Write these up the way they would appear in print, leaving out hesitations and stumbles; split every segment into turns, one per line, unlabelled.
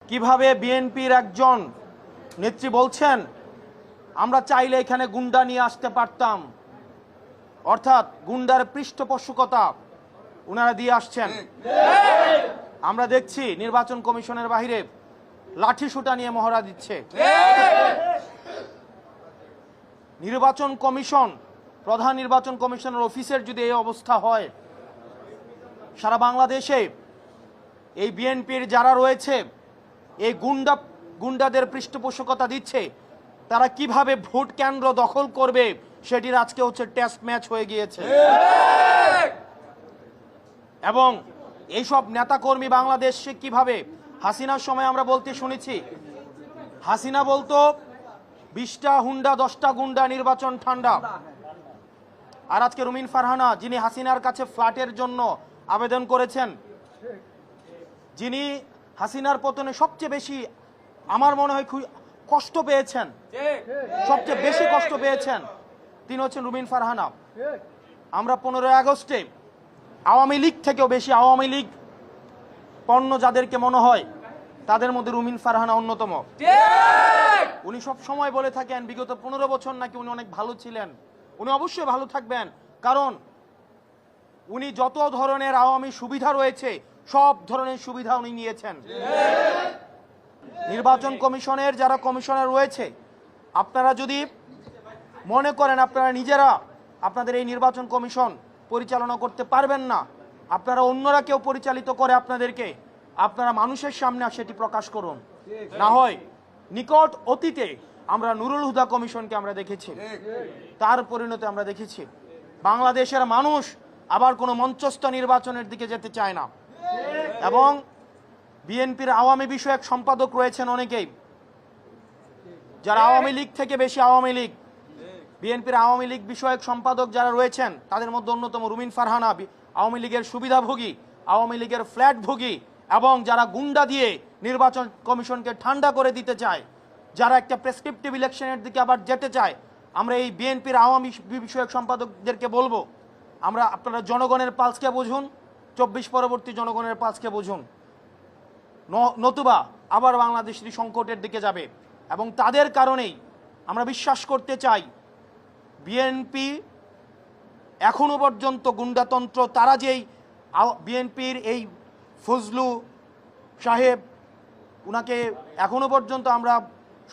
কিভাবে বিএনপির একজন নেত্রী বলছেন আমরা চাইলে এখানে গুন্ডা নিয়ে আসতে পারতাম, অর্থাৎ গুন্ডার পৃষ্ঠপোষকতা ওনারা দিয়ে আসছেন। আমরা দেখছি নির্বাচন কমিশনের বাইরে লাঠি সোঁটা নিয়ে মহড়া দিচ্ছে। নির্বাচন কমিশন, প্রধান নির্বাচন কমিশনের অফিসের যদি এই অবস্থা হয়, সারা বাংলাদেশে এই বিএনপির যারা রয়েছে এই গুন্ডাদের পৃষ্ঠপোষকতা দিচ্ছে, তারা কিভাবে ভোট কেন্দ্র দখল করবে সেটির আজকে হচ্ছে টেস্ট ম্যাচ হয়ে গিয়েছে। এবং এইসব নেতাকর্মী বাংলাদেশে কিভাবে, হাসিনার সময় আমরা বলতে শুনেছি, হাসিনা বলতো 20টা হুন্ডা 10টা গুন্ডা নির্বাচন ঠান্ডা। আর আজকে রুমিন ফারহানা, যিনি হাসিনার কাছে ফ্ল্যাটের জন্য আবেদন করেছেন, যিনি হাসিনার পতনে সবচেয়ে বেশি আমার মনে হয় কষ্ট পেয়েছেন, সবচেয়ে বেশি কষ্ট পেয়েছেন, তিনি হচ্ছেন রুমিন ফারহানা। আমরা 15 আগস্টে আওয়ামী লীগ থেকেও বেশি আওয়ামী লীগ পণ্য যাদেরকে মনে হয় তাদের মধ্যে রুমিন ফারহানা অন্যতম। উনি সব সময় বলে থাকেন বিগত 15 বছর নাকি উনি অনেক ভালো ছিলেন। উনি অবশ্যই ভালো থাকবেন, কারণ উনি যত ধরনের আওয়ামী সুবিধা রয়েছে সব ধরনের সুবিধা উনি নিয়েছেন। নির্বাচন কমিশনের যারা কমিশনার রয়েছে, আপনারা যদি মনে করেন আপনারা নিজেরা আপনাদের এই নির্বাচন কমিশন পরিচালনা করতে পারবেন না, আপনারা অন্যরা কেউ পরিচালিত করে আপনাদেরকে, আপনারা মানুষের সামনে সেটি প্রকাশ করুন। না হয় নিকট অতীতে আমরা নুরুল হুদা কমিশনকে আমরা দেখেছি, তার পরিণতি আমরা দেখেছি। বাংলাদেশের মানুষ আবার কোনো মঞ্চস্থ নির্বাচনের দিকে যেতে চায় না। এবং বিএনপির আওয়ামী বিষয়ক সম্পাদক রয়েছেন অনেকেই, যারা আওয়ামী লীগ থেকে বেশি আওয়ামী লীগ। বিএনপির আওয়ামী লীগ বিষয়ক সম্পাদক যারা রয়েছেন তাদের মধ্যে অন্যতম রুমিন ফারহানা, আওয়ামী লীগের সুবিধাভোগী, আওয়ামী লীগের ফ্ল্যাটভোগী, এবং যারা গুন্ডা দিয়ে নির্বাচন কমিশনকে ঠান্ডা করে দিতে চায়, যারা একটা প্রেসক্রিপটিভ ইলেকশনের দিকে আবার যেতে চায়। আমরা এই বিএনপির আওয়ামী বিষয়ক সম্পাদকদেরকে বলবো, আপনারা জনগণের পালসকে বুঝুন, 24 পরবর্তী জনগণের পালসকে বুঝুন, নতুবা আবার বাংলাদেশের সংকটের দিকে যাবে। এবং তাদের কারণেই আমরা বিশ্বাস করতে চাই বিএনপি এখনো পর্যন্ত গুন্ডাতন্ত্র, তারা যেই বিএনপির এই ফজলু সাহেব, উনাকে এখনো পর্যন্ত আমরা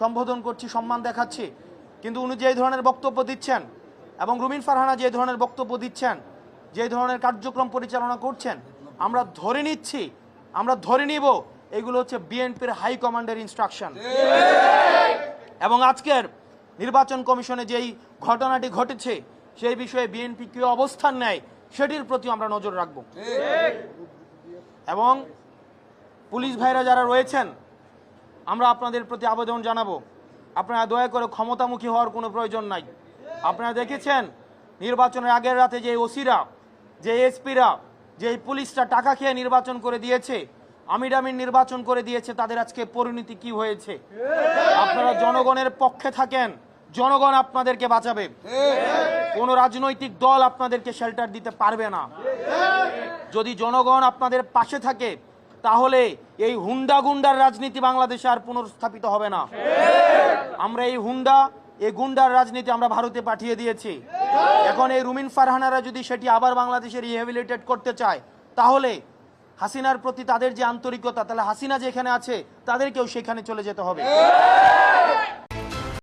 সম্বোধন করছি, সম্মান দেখাচ্ছি, কিন্তু উনি যে ধরনের বক্তব্য দিচ্ছেন এবং রুমিন ফারহানা যে ধরনের বক্তব্য দিচ্ছেন, যে ধরনের কার্যক্রম পরিচালনা করছেন, আমরা ধরে নিব এগুলো হচ্ছে বিএনপির হাই কমান্ডের ইনস্ট্রাকশন। এবং আজকের নির্বাচন কমিশনে যেই ঘটনাটি ঘটেছে সেই বিষয়ে বিএনপি কি অবস্থান নেয় সেটির প্রতি আমরা নজর রাখব। এবং পুলিশ ভাইরা যারা রয়েছেন, আমরা আপনাদের প্রতি আবেদন জানাবো, আপনারা দয়া করে ক্ষমতামুখী হওয়ার কোনো প্রয়োজন নাই। আপনারা দেখেছেন নির্বাচনের আগের রাতে যে ওসিরা, যে এসপিরা, যে পুলিশরা টাকা খেয়ে নির্বাচন করে দিয়েছে, আমিরামিন নির্বাচন করে দিয়েছে, তাদের আজকে পরিণতি কি হয়েছে। আপনারা জনগণের পক্ষে থাকেন, জনগণ আপনাদেরকে বাঁচাবে, কোন রাজনৈতিক দল আপনাদেরকে শেল্টার দিতে পারবে না। যদি জনগণ আপনাদের পাশে থাকে তাহলে এই হুন্ডা গুন্ডার রাজনীতি বাংলাদেশে আর পুনর্স্থাপিত হবে না। আমরা এই গুন্ডার রাজনীতি আমরা ভারতে পাঠিয়ে দিয়েছি। এখন এই রুমিন ফারহানারা যদি সেটি আবার বাংলাদেশে রিহ্যাবিলিটেট করতে চায়, তাহলে হাসিনার প্রতি তাদের যে আন্তরিকতা, তাহলে হাসিনা যেখানে আছে তাদেরকেও সেখানে চলে যেতে হবে।